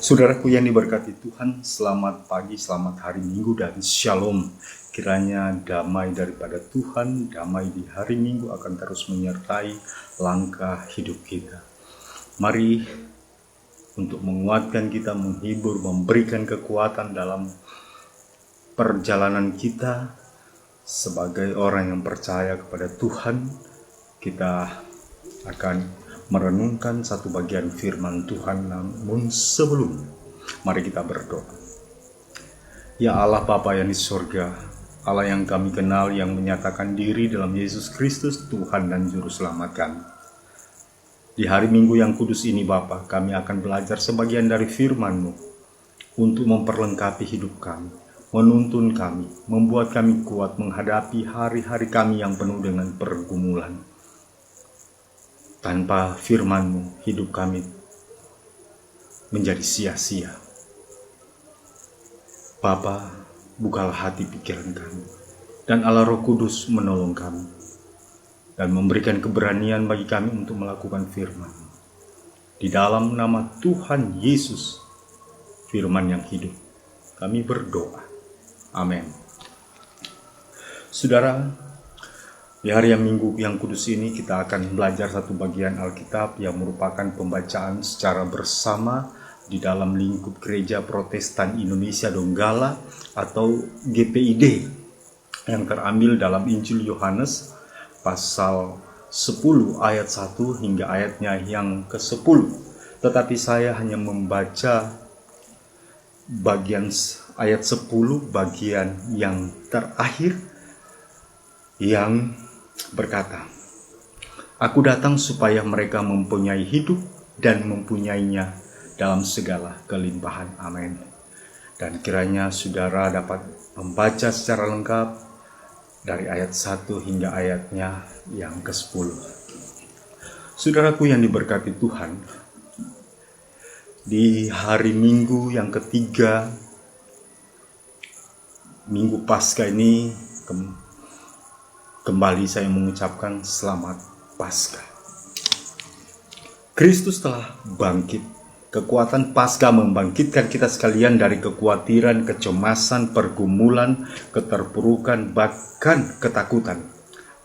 Saudaraku yang diberkati Tuhan, selamat pagi, selamat hari Minggu, dan Shalom. Kiranya damai daripada Tuhan, damai di hari Minggu akan terus menyertai langkah hidup kita. Mari untuk menguatkan kita, menghibur, memberikan kekuatan dalam perjalanan kita sebagai orang yang percaya kepada Tuhan. Kita akan merenungkan satu bagian firman Tuhan, namun sebelum mari kita berdoa. Ya Allah Bapa yang di surga, Allah yang kami kenal, yang menyatakan diri dalam Yesus Kristus Tuhan dan Juru Selamat kami. Di hari Minggu yang kudus ini Bapa, kami akan belajar sebagian dari firman-Mu untuk memperlengkapi hidup kami, menuntun kami, membuat kami kuat menghadapi hari-hari kami yang penuh dengan pergumulan. Tanpa firman-Mu, hidup kami menjadi sia-sia. Bapa, bukalah hati pikiran kami, dan Allah Roh Kudus menolong kami, dan memberikan keberanian bagi kami untuk melakukan firman-Mu. Di dalam nama Tuhan Yesus, firman yang hidup, kami berdoa. Amin. Saudara, di hari yang Minggu yang kudus ini kita akan belajar satu bagian Alkitab yang merupakan pembacaan secara bersama di dalam lingkup Gereja Protestan Indonesia Donggala atau GPID, yang terambil dalam Injil Yohanes pasal 10 ayat 1 hingga ayatnya yang ke-10. Tetapi saya hanya membaca bagian ayat 10, bagian yang terakhir, yang berkata, "Aku datang supaya mereka mempunyai hidup dan mempunyainya dalam segala kelimpahan." Amin. Dan kiranya saudara dapat membaca secara lengkap dari ayat 1 hingga ayatnya yang ke-10. Saudaraku yang diberkati Tuhan, di hari Minggu yang ketiga, Minggu Paskah ini, kembali saya mengucapkan selamat Paskah. Kristus telah bangkit. Kekuatan Paskah membangkitkan kita sekalian dari kekhawatiran, kecemasan, pergumulan, keterpurukan, bahkan ketakutan.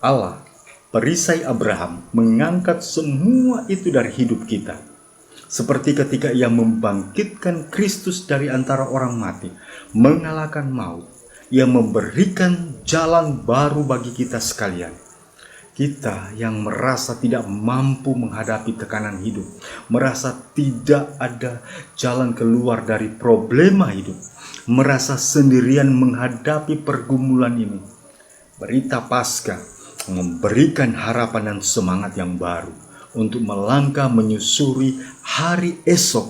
Allah, perisai Abraham, mengangkat semua itu dari hidup kita. Seperti ketika Ia membangkitkan Kristus dari antara orang mati, mengalahkan maut, Ia memberikan jalan baru bagi kita sekalian. Kita yang merasa tidak mampu menghadapi tekanan hidup, merasa tidak ada jalan keluar dari problema hidup, merasa sendirian menghadapi pergumulan ini. Berita Paskah memberikan harapan dan semangat yang baru untuk melangkah menyusuri hari esok,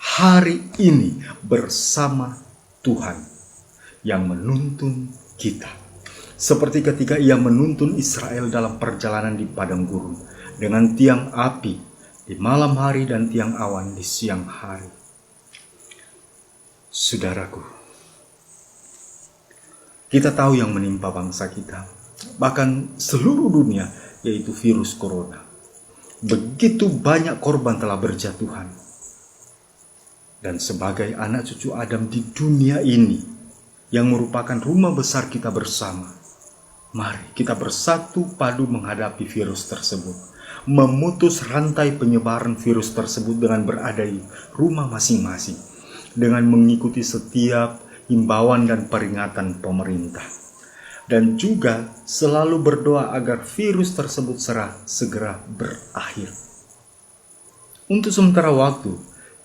hari ini bersama Tuhan yang menuntun kita. Seperti ketika Ia menuntun Israel dalam perjalanan di padang gurun dengan tiang api di malam hari dan tiang awan di siang hari. Saudaraku, kita tahu yang menimpa bangsa kita, bahkan seluruh dunia, yaitu virus corona. Begitu banyak korban telah berjatuhan. Dan sebagai anak cucu Adam di dunia ini, yang merupakan rumah besar kita bersama, mari kita bersatu padu menghadapi virus tersebut, memutus rantai penyebaran virus tersebut dengan berada di rumah masing-masing, dengan mengikuti setiap himbauan dan peringatan pemerintah, dan juga selalu berdoa agar virus tersebut segera berakhir. Untuk sementara waktu,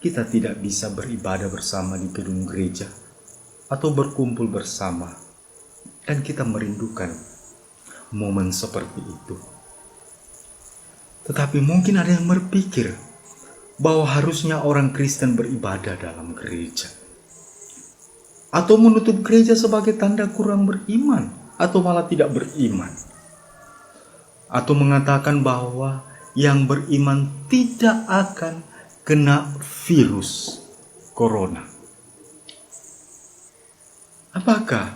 kita tidak bisa beribadah bersama di gedung gereja atau berkumpul bersama, dan kita merindukan momen seperti itu. Tetapi mungkin ada yang berpikir bahwa harusnya orang Kristen beribadah dalam gereja, atau menutup gereja sebagai tanda kurang beriman, atau malah tidak beriman, atau mengatakan bahwa yang beriman tidak akan kena virus corona. Apakah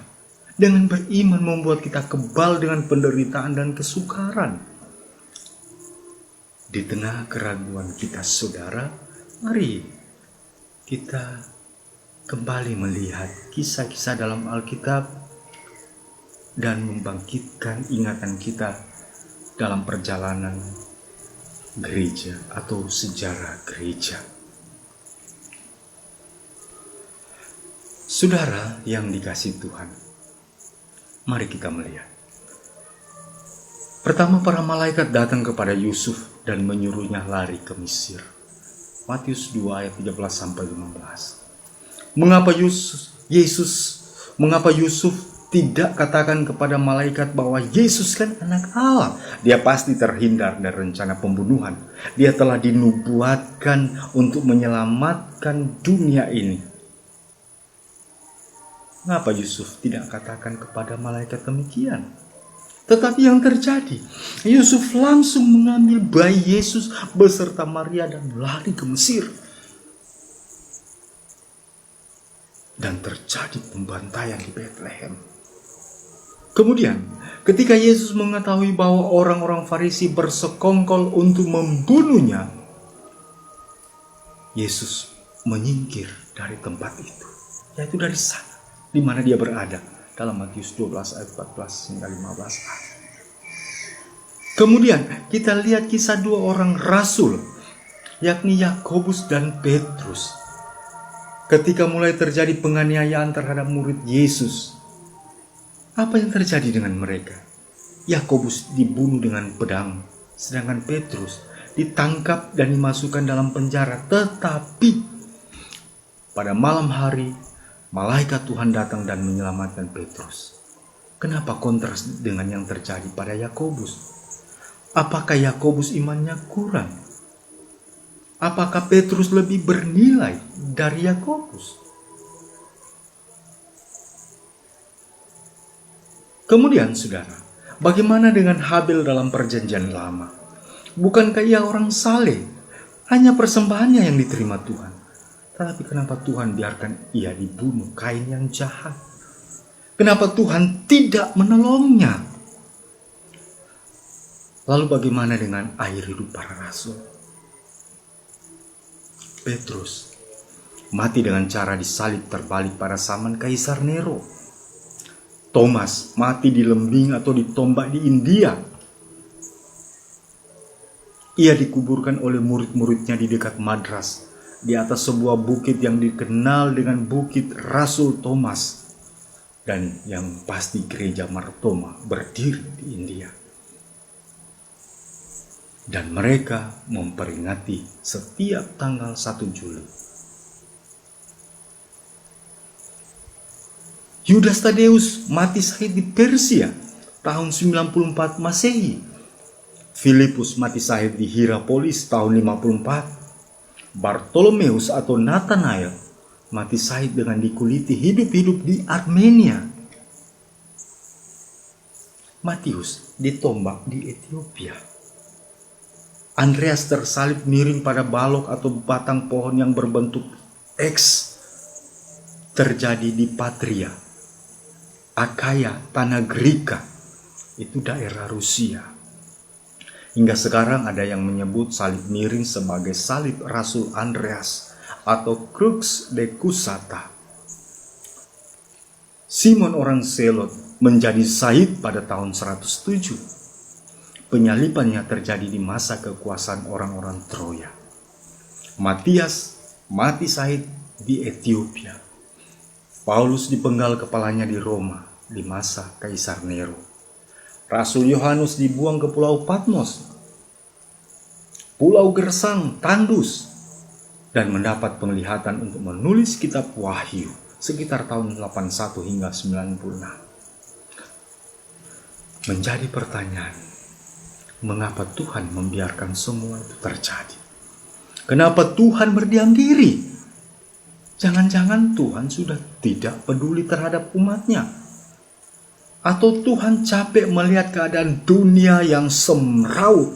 dengan beriman membuat kita kebal dengan penderitaan dan kesukaran? Di tengah keraguan kita, saudara, mari kita kembali melihat kisah-kisah dalam Alkitab dan membangkitkan ingatan kita dalam perjalanan gereja atau sejarah gereja. Saudara yang dikasihi Tuhan, mari kita melihat. Pertama, para malaikat datang kepada Yusuf dan menyuruhnya lari ke Mesir. Matius 2 ayat 13-15. Mengapa Yusuf tidak katakan kepada malaikat bahwa Yesus kan anak Allah? Dia pasti terhindar dari rencana pembunuhan. Dia telah dinubuatkan untuk menyelamatkan dunia ini. Mengapa Yusuf tidak katakan kepada malaikat demikian? Tetapi yang terjadi, Yusuf langsung mengambil bayi Yesus beserta Maria dan lari ke Mesir. Dan terjadi pembantaian di Bethlehem. Kemudian, ketika Yesus mengetahui bahwa orang-orang Farisi bersekongkol untuk membunuhnya, Yesus menyingkir dari tempat itu, yaitu dari sana di mana dia berada, dalam Matius 12 ayat 14 hingga 15a. Kemudian kita lihat kisah dua orang rasul, yakni Yakobus dan Petrus. Ketika mulai terjadi penganiayaan terhadap murid Yesus, apa yang terjadi dengan mereka? Yakobus dibunuh dengan pedang, sedangkan Petrus ditangkap dan dimasukkan dalam penjara. Tetapi pada malam hari, malaikat Tuhan datang dan menyelamatkan Petrus. Kenapa kontras dengan yang terjadi pada Yakobus? Apakah Yakobus imannya kurang? Apakah Petrus lebih bernilai dari Yakobus? Kemudian saudara, bagaimana dengan Habil dalam perjanjian lama? Bukankah ia orang saleh? Hanya persembahannya yang diterima Tuhan. Tetapi kenapa Tuhan biarkan ia dibunuh Kain yang jahat? Kenapa Tuhan tidak menolongnya? Lalu bagaimana dengan air hidup para rasul? Petrus mati dengan cara disalib terbalik pada zaman Kaisar Nero. Thomas mati dilembing atau ditombak di India. Ia dikuburkan oleh murid-muridnya di dekat Madras, di atas sebuah bukit yang dikenal dengan Bukit Rasul Thomas. Dan yang pasti gereja Martoma berdiri di India. Dan mereka memperingati setiap tanggal 1 Juli. Yudas Tadeus mati syahid di Persia tahun 94 Masehi. Filipus mati syahid di Hierapolis tahun 54. Bartolomeus atau Nathanael mati syahid dengan dikuliti hidup-hidup di Armenia. Matius ditombak di Ethiopia. Andreas tersalib miring pada balok atau batang pohon yang berbentuk X. Terjadi di Patria, Akaya, tanah Greka, itu daerah Rusia. Hingga sekarang ada yang menyebut salib miring sebagai salib Rasul Andreas atau Crux de Cusata. Simon orang Selot menjadi syahid pada tahun 107. Penyalibannya terjadi di masa kekuasaan orang-orang Troya. Matias mati syahid di Ethiopia. Paulus dipenggal kepalanya di Roma di masa Kaisar Nero. Rasul Yohanes dibuang ke Pulau Patmos, Pulau Gersang, tandus, dan mendapat penglihatan untuk menulis kitab Wahyu sekitar tahun 81 hingga 96. Menjadi pertanyaan, mengapa Tuhan membiarkan semua itu terjadi? Kenapa Tuhan berdiam diri? Jangan-jangan Tuhan sudah tidak peduli terhadap umatnya. Atau Tuhan capek melihat keadaan dunia yang semraut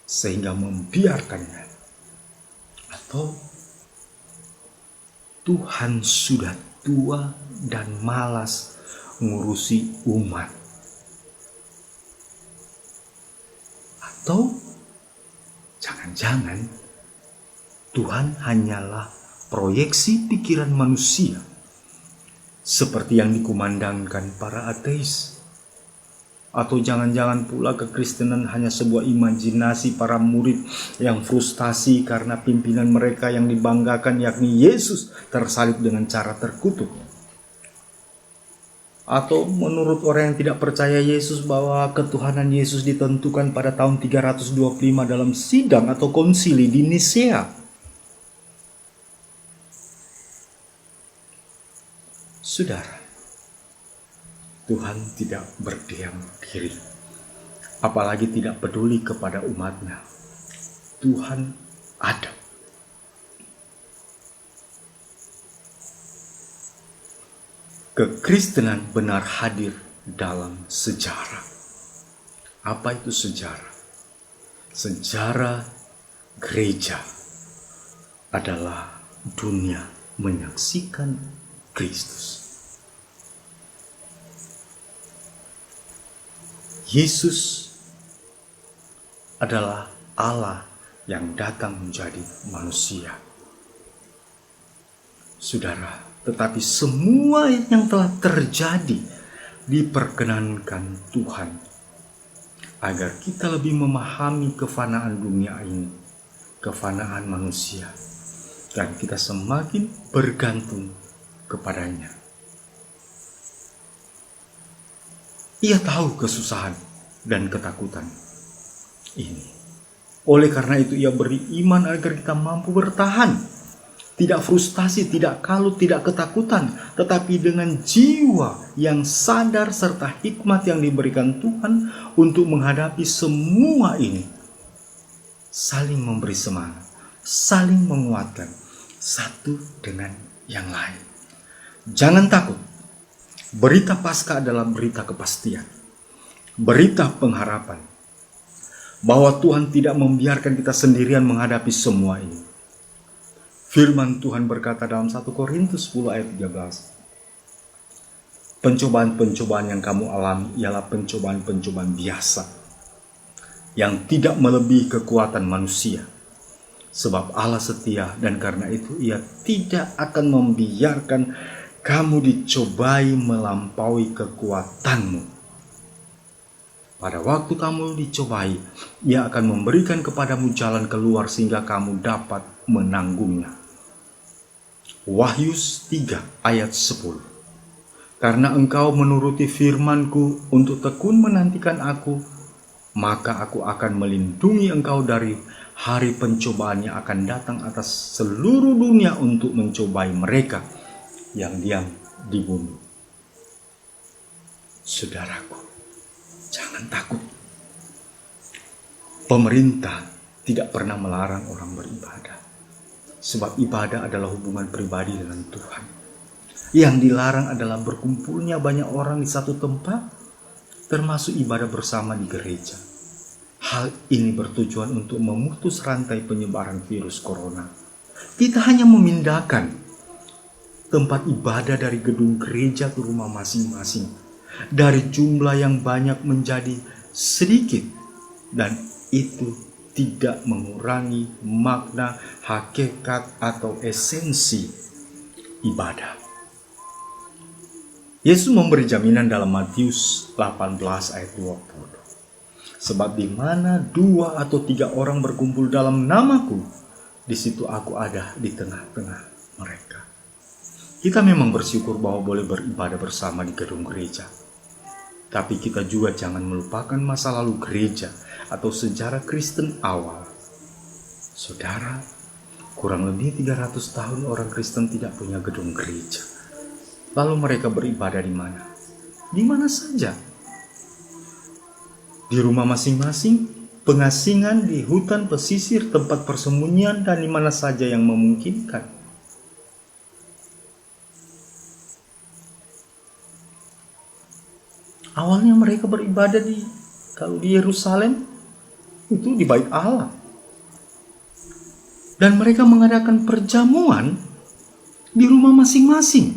sehingga membiarkannya. Atau Tuhan sudah tua dan malas ngurusi umat. Atau jangan-jangan Tuhan hanyalah proyeksi pikiran manusia, seperti yang dikumandangkan para ateis. Atau jangan-jangan pula kekristenan hanya sebuah imajinasi para murid yang frustasi karena pimpinan mereka yang dibanggakan, yakni Yesus, tersalib dengan cara terkutuk. Atau menurut orang yang tidak percaya Yesus bahwa ketuhanan Yesus ditentukan pada tahun 325 dalam sidang atau konsili di Nisea. Saudara, Tuhan tidak berdiam diri, apalagi tidak peduli kepada umatnya. Tuhan ada. Kekristenan benar hadir dalam sejarah. Apa itu sejarah? Sejarah gereja adalah dunia menyaksikan Kristus. Yesus adalah Allah yang datang menjadi manusia. Saudara, tetapi semua yang telah terjadi diperkenankan Tuhan agar kita lebih memahami kefanaan dunia ini, kefanaan manusia, dan kita semakin bergantung kepadanya. Ia tahu kesusahan dan ketakutan ini. Oleh karena itu ia beri iman agar kita mampu bertahan. Tidak frustasi, tidak kalut, tidak ketakutan. Tetapi dengan jiwa yang sadar serta hikmat yang diberikan Tuhan untuk menghadapi semua ini. Saling memberi semangat, saling menguatkan satu dengan yang lain. Jangan takut. Berita Paskah adalah berita kepastian, berita pengharapan, bahwa Tuhan tidak membiarkan kita sendirian menghadapi semua ini. Firman Tuhan berkata dalam 1 Korintus 10 ayat 13, pencobaan-pencobaan yang kamu alami ialah pencobaan-pencobaan biasa, yang tidak melebihi kekuatan manusia. Sebab Allah setia dan karena itu ia tidak akan membiarkan kamu dicobai melampaui kekuatanmu. Pada waktu kamu dicobai, ia akan memberikan kepadamu jalan keluar sehingga kamu dapat menanggungnya. Wahyu 3 ayat 10. Karena engkau menuruti firman-Ku untuk tekun menantikan Aku, maka Aku akan melindungi engkau dari hari pencobaan yang akan datang atas seluruh dunia untuk mencobai mereka yang diam di bumi. Saudaraku, jangan takut. Pemerintah tidak pernah melarang orang beribadah, sebab ibadah adalah hubungan pribadi dengan Tuhan. Yang dilarang adalah berkumpulnya banyak orang di satu tempat, termasuk ibadah bersama di gereja. Hal ini bertujuan untuk memutus rantai penyebaran virus corona. Kita hanya memindahkan tempat ibadah dari gedung gereja ke rumah masing-masing, dari jumlah yang banyak menjadi sedikit, dan itu tidak mengurangi makna, hakikat, atau esensi ibadah. Yesus memberi jaminan dalam Matius 18 ayat 20. Sebab di mana 2 atau 3 orang berkumpul dalam namaku, di situ aku ada di tengah-tengah mereka. Kita memang bersyukur bahwa boleh beribadah bersama di gedung gereja. Tapi kita juga jangan melupakan masa lalu gereja atau sejarah Kristen awal. Saudara, kurang lebih 300 tahun orang Kristen tidak punya gedung gereja. Lalu mereka beribadah di mana? Di mana saja. Di rumah masing-masing, pengasingan, di hutan, pesisir, tempat persembunyian, dan di mana saja yang memungkinkan. Awalnya mereka beribadah di Yerusalem, itu di Bait Allah. Dan mereka mengadakan perjamuan di rumah masing-masing.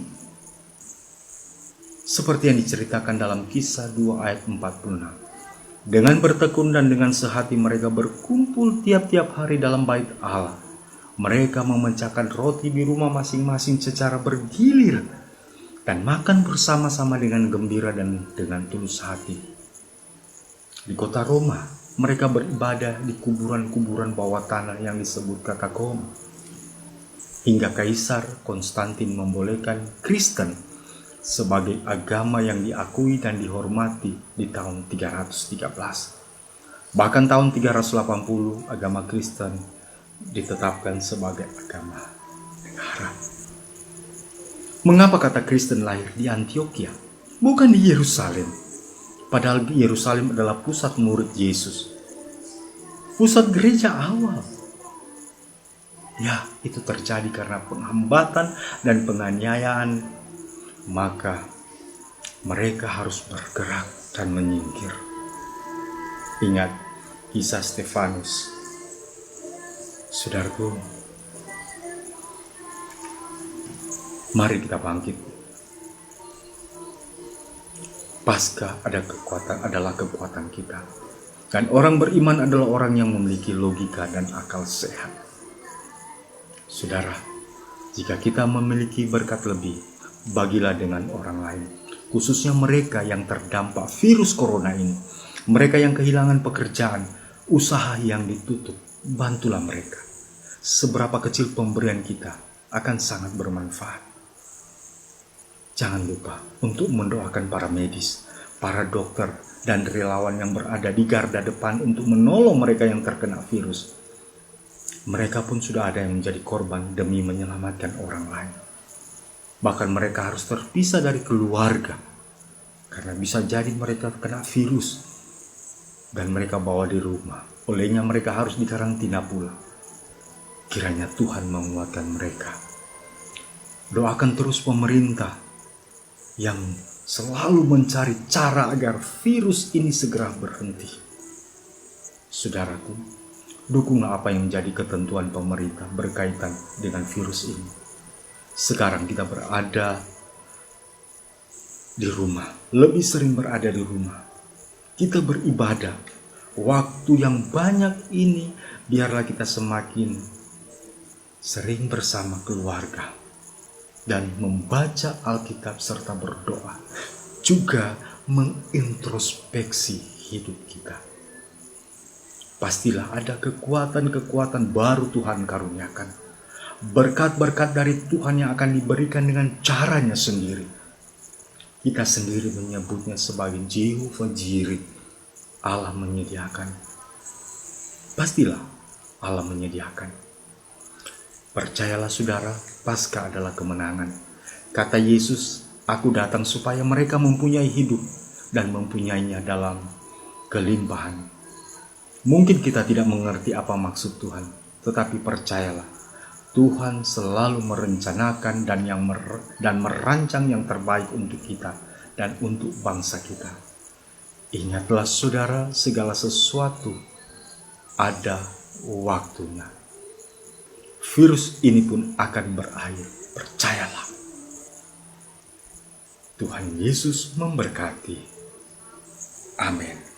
Seperti yang diceritakan dalam Kisah 2 ayat 46. Dengan bertekun dan dengan sehati mereka berkumpul tiap-tiap hari dalam Bait Allah, Mereka memecahkan roti di rumah masing-masing secara bergilir dan makan bersama-sama dengan gembira dan dengan tulus hati. Di kota Roma, mereka beribadah di kuburan-kuburan bawah tanah yang disebut katakom. Hingga Kaisar Konstantin membolehkan Kristen sebagai agama yang diakui dan dihormati di tahun 313. Bahkan tahun 380 agama Kristen ditetapkan sebagai agama negara. Mengapa kata Kristen lahir di Antioquia, bukan di Yerusalem? Padahal Yerusalem adalah pusat murid Yesus, pusat gereja awal. Ya, itu terjadi karena penghambatan dan penganiayaan. Maka mereka harus bergerak dan menyingkir. Ingat kisah Stefanus. Saudaraku, mari kita bangkit. Paskah adalah kekuatan kita. Dan orang beriman adalah orang yang memiliki logika dan akal sehat. Saudara, jika kita memiliki berkat lebih, bagilah dengan orang lain, khususnya mereka yang terdampak virus corona ini, mereka yang kehilangan pekerjaan, usaha yang ditutup, bantulah mereka. Seberapa kecil pemberian kita akan sangat bermanfaat. Jangan lupa untuk mendoakan para medis, para dokter, dan relawan yang berada di garda depan untuk menolong mereka yang terkena virus. Mereka pun sudah ada yang menjadi korban demi menyelamatkan orang lain. Bahkan mereka harus terpisah dari keluarga, karena bisa jadi mereka kena virus dan mereka bawa di rumah. Olehnya mereka harus dikarantina pula. Kiranya Tuhan menguatkan mereka. Doakan terus pemerintah yang selalu mencari cara agar virus ini segera berhenti. Saudaraku, dukunglah apa yang menjadi ketentuan pemerintah berkaitan dengan virus ini. Sekarang kita berada di rumah, lebih sering berada di rumah. Kita beribadah. Waktu yang banyak ini biarlah kita semakin sering bersama keluarga dan membaca Alkitab serta berdoa. Juga mengintrospeksi hidup kita. Pastilah ada kekuatan-kekuatan baru Tuhan karuniakan. Berkat-berkat dari Tuhan yang akan diberikan dengan caranya sendiri. Kita sendiri menyebutnya sebagai Jehovah Jireh. Allah menyediakan. Pastilah Allah menyediakan. Percayalah saudara, Paskah adalah kemenangan. Kata Yesus, aku datang supaya mereka mempunyai hidup dan mempunyainya dalam kelimpahan. Mungkin kita tidak mengerti apa maksud Tuhan, tetapi percayalah, Tuhan selalu merencanakan dan merancang yang terbaik untuk kita dan untuk bangsa kita. Ingatlah saudara, segala sesuatu ada waktunya. Virus ini pun akan berakhir, percayalah. Tuhan Yesus memberkati. Amin.